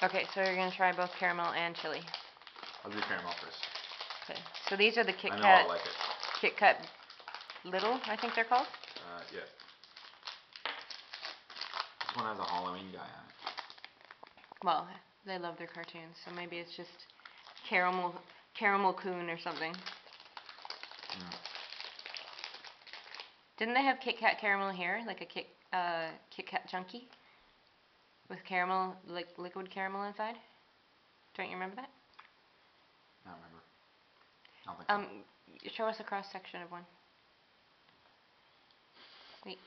Okay, so you're gonna try both caramel and chili. I'll do caramel first. Okay. So these are the Kit I know Kat. I'll like it. Kit Kat Little, I think they're called. Yeah. This one has a Halloween guy on it. Well, they love their cartoons, so maybe it's just Caramel Coon or something. Didn't they have Kit Kat caramel here, like a Kit Kat Chunky, with caramel, like liquid caramel inside? Don't you remember that? I don't remember. I don't think so. Show us a cross section of one. Wait.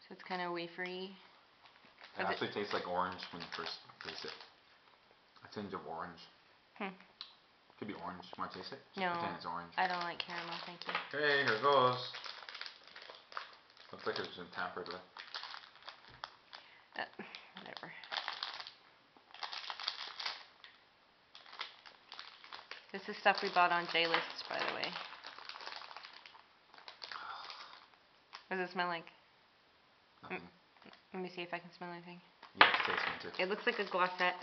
So it's kind of wafery. It actually tastes like orange when you first taste it. A tinge of orange. Could be orange. You want to taste it? Just No, pretend it's orange. I don't like caramel, thank you. Okay, here goes. Looks like it's been tampered with. Whatever. This is stuff we bought on J-Lists, by the way. What does it smell like? Nothing. Let me see if I can smell anything. You have to taste one too. It looks like a glossette.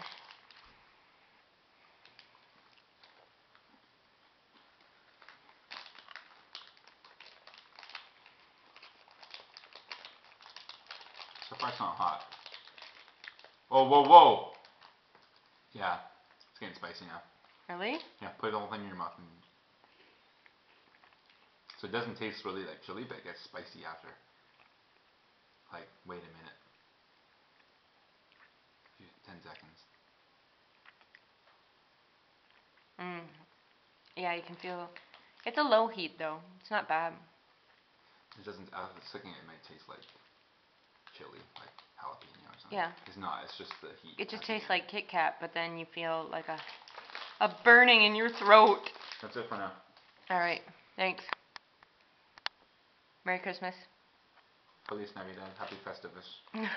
So far it's not hot. Oh, whoa, whoa! Yeah, it's getting spicy now. Really? Yeah, put the whole thing in your mouth. So it doesn't taste really like chili, but it gets spicy after. Like, wait a minute. 10 seconds. Yeah, you can feel. It's a low heat though. It's not bad. It doesn't. I was thinking it might taste like chili, like jalapeno or something. Yeah. It's not. It's just the heat. It just tastes like Kit Kat, but then you feel like a burning in your throat. That's it for now. All right. Thanks. Merry Christmas. Feliz Navidad. Happy Festivus.